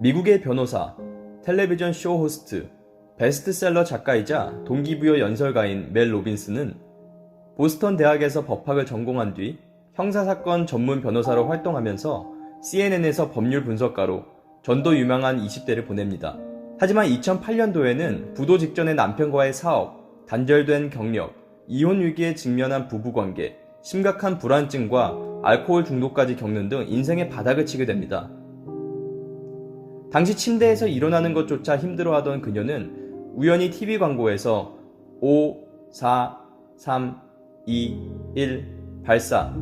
미국의 변호사, 텔레비전 쇼 호스트, 베스트셀러 작가이자 동기부여 연설가인 멜 로빈스는 보스턴 대학에서 법학을 전공한 뒤 형사사건 전문 변호사로 활동하면서 CNN에서 법률 분석가로 전도 유명한 20대를 보냅니다. 하지만 2008년도에는 부도 직전의 남편과의 사업, 단절된 경력, 이혼 위기에 직면한 부부관계, 심각한 불안증과 알코올 중독까지 겪는 등 인생의 바닥을 치게 됩니다. 당시 침대에서 일어나는 것조차 힘들어하던 그녀는 우연히 TV 광고에서 5, 4, 3, 2, 1, 발사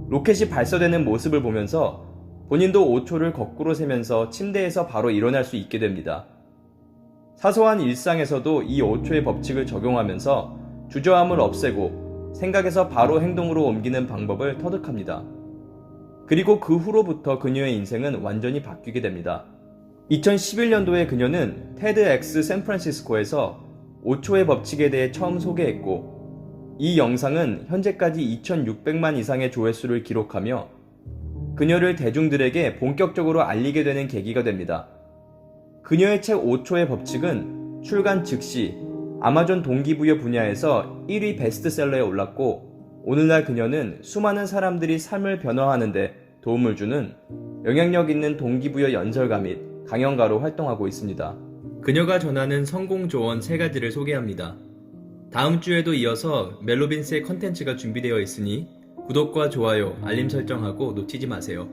로켓이 발사되는 모습을 보면서 본인도 5초를 거꾸로 세면서 침대에서 바로 일어날 수 있게 됩니다. 사소한 일상에서도 이 5초의 법칙을 적용하면서 주저함을 없애고 생각에서 바로 행동으로 옮기는 방법을 터득합니다. 그리고 그 후로부터 그녀의 인생은 완전히 바뀌게 됩니다. 2011년도에 그녀는 테드x 샌프란시스코에서 5초의 법칙에 대해 처음 소개했고, 이 영상은 현재까지 2,600만 이상의 조회수를 기록하며 그녀를 대중들에게 본격적으로 알리게 되는 계기가 됩니다. 그녀의 책 5초의 법칙은 출간 즉시 아마존 동기부여 분야에서 1위 베스트셀러에 올랐고, 오늘날 그녀는 수많은 사람들이 삶을 변화하는데 도움을 주는 영향력 있는 동기부여 연설가 및 강연가로 활동하고 있습니다. 그녀가 전하는 성공조언 3가지를 소개합니다. 다음 주에도 이어서 멜 로빈스의 컨텐츠가 준비되어 있으니 구독과 좋아요, 알림 설정하고 놓치지 마세요.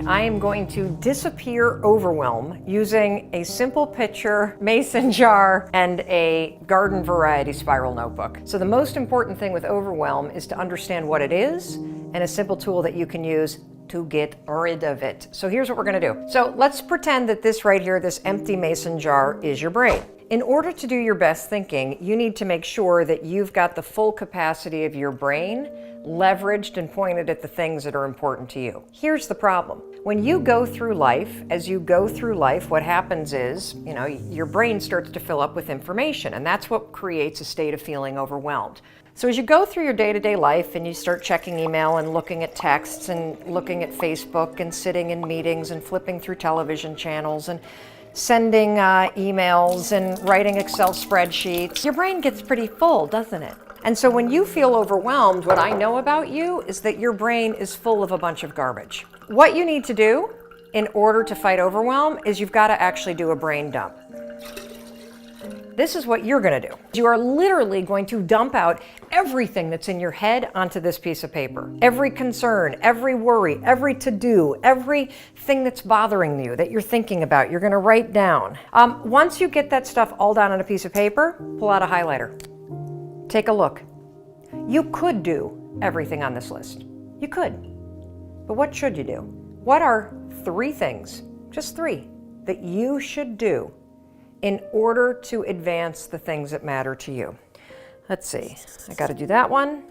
I am going to disappear overwhelm using a simple pitcher, mason jar, and a garden variety spiral notebook. So the most important thing with overwhelm is to understand what it is and a simple tool that you can use to get rid of it. So here's what we're gonna do. So let's pretend that this right here, this empty mason jar, is your brain. In order to do your best thinking, you need to make sure that you've got the full capacity of your brain leveraged and pointed at the things that are important to you. Here's the problem. When you go through life, as you go through life, what happens is, your brain starts to fill up with information, and that's what creates a state of feeling overwhelmed. So as you go through your day-to-day life and you start checking email and looking at texts and looking at Facebook and sitting in meetings and flipping through television channels and sending emails and writing Excel spreadsheets, your brain gets pretty full, doesn't it? And so when you feel overwhelmed, what I know about you is that your brain is full of a bunch of garbage. What you need to do in order to fight overwhelm is you've got to actually do a brain dump. This is what you're going to do. You are literally going to dump out everything that's in your head onto this piece of paper. Every concern, every worry, every to-do, everything that's bothering you, that you're thinking about, you're going to write down. Once you get that stuff all down on a piece of paper, pull out a highlighter. Take a look. You could do everything on this list. You could. But what should you do? What are 3 things, just 3, that you should do in order to advance the things that matter to you? Let's see. I got to do that one,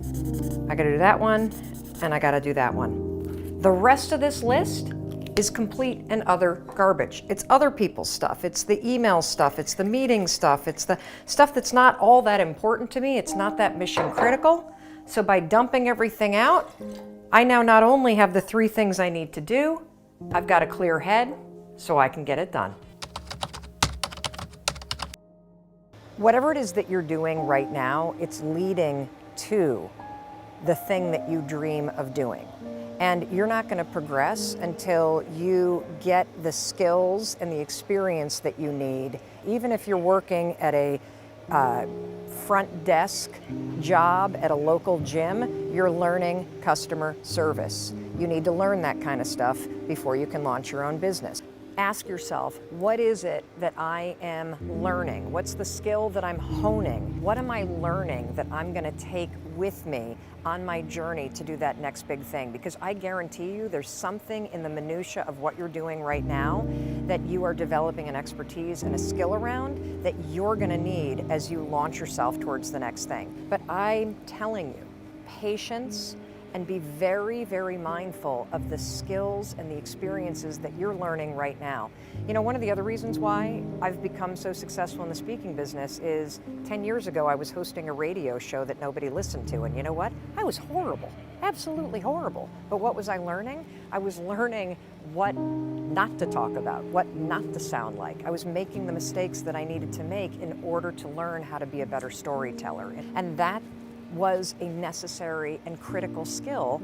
I got to do that one, and I got to do that one. The rest of this list is complete and other garbage. It's other people's stuff. It's the email stuff. It's the meeting stuff. It's the stuff that's not all that important to me. It's not that mission critical. So by dumping everything out, I now not only have the 3 things I need to do, I've got a clear head so I can get it done. Whatever it is that you're doing right now, it's leading to the thing that you dream of doing. And you're not going to progress until you get the skills and the experience that you need. Even if you're working at a front desk job at a local gym, you're learning customer service. You need to learn that kind of stuff before you can launch your own business. Ask yourself, what is it that I am learning? What's the skill that I'm honing? What am I learning that I'm going to take with me on my journey to do that next big thing? Because I guarantee you there's something in the minutia of what you're doing right now that you are developing an expertise and a skill around that you're going to need as you launch yourself towards the next thing. But I'm telling you, patience and be very, very mindful of the skills and the experiences that you're learning right now. You know, one of the other reasons why I've become so successful in the speaking business is 10 years ago I was hosting a radio show that nobody listened to, and you know what? I was horrible, absolutely horrible. But what was I learning? I was learning what not to talk about, what not to sound like. I was making the mistakes that I needed to make in order to learn how to be a better storyteller. And that was a necessary and critical skill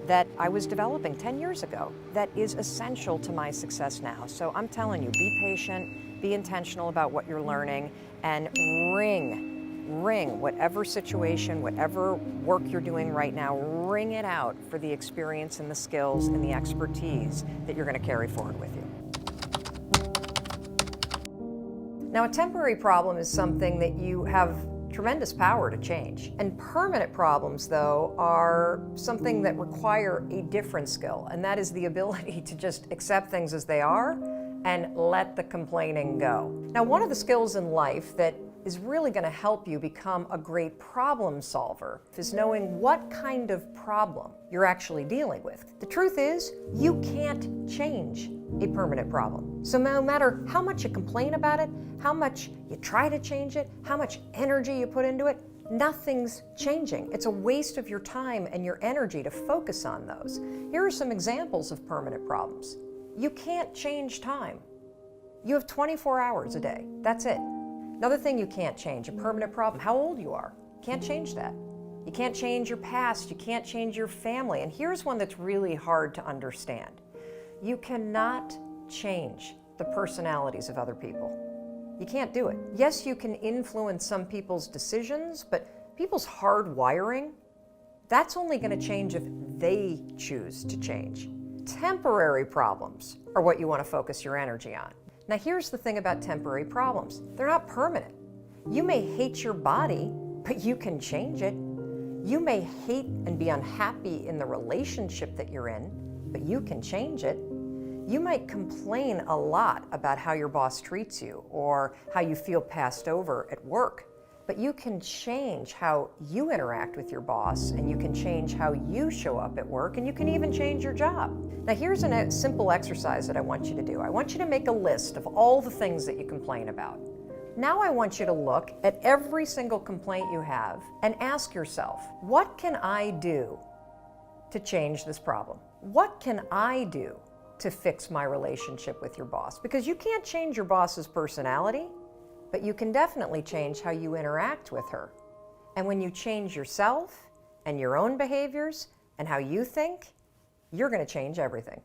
that I was developing 10 years ago that is essential to my success now. So I'm telling you, be patient, be intentional about what you're learning, and ring whatever situation, whatever work you're doing right now, ring it out for the experience and the skills and the expertise that you're going to carry forward with you. Now, a temporary problem is something that you have tremendous power to change. And permanent problems, though, are something that require a different skill, and that is the ability to just accept things as they are and let the complaining go. Now, one of the skills in life that is really going to help you become a great problem solver is knowing what kind of problem you're actually dealing with. The truth is, you can't change a permanent problem. So no matter how much you complain about it, how much you try to change it, how much energy you put into it, nothing's changing. It's a waste of your time and your energy to focus on those. Here are some examples of permanent problems. You can't change time. You have 24 hours a day. That's it. Another thing you can't change, a permanent problem, how old you are. Can't change that. You can't change your past. You can't change your family. And here's one that's really hard to understand. You cannot change the personalities of other people. You can't do it. Yes, you can influence some people's decisions, but people's hard wiring, that's only going to change if they choose to change. Temporary problems are what you want to focus your energy on. Now, here's the thing about temporary problems. They're not permanent. You may hate your body, but you can change it. You may hate and be unhappy in the relationship that you're in, but you can change it. You might complain a lot about how your boss treats you or how you feel passed over at work, but you can change how you interact with your boss, and you can change how you show up at work, and you can even change your job. Now, here's a simple exercise that I want you to do. I want you to make a list of all the things that you complain about. Now I want you to look at every single complaint you have and ask yourself, what can I do to change this problem? What can I do to fix my relationship with your boss? Because you can't change your boss's personality, but you can definitely change how you interact with her. And when you change yourself and your own behaviors and how you think, you're going to change everything.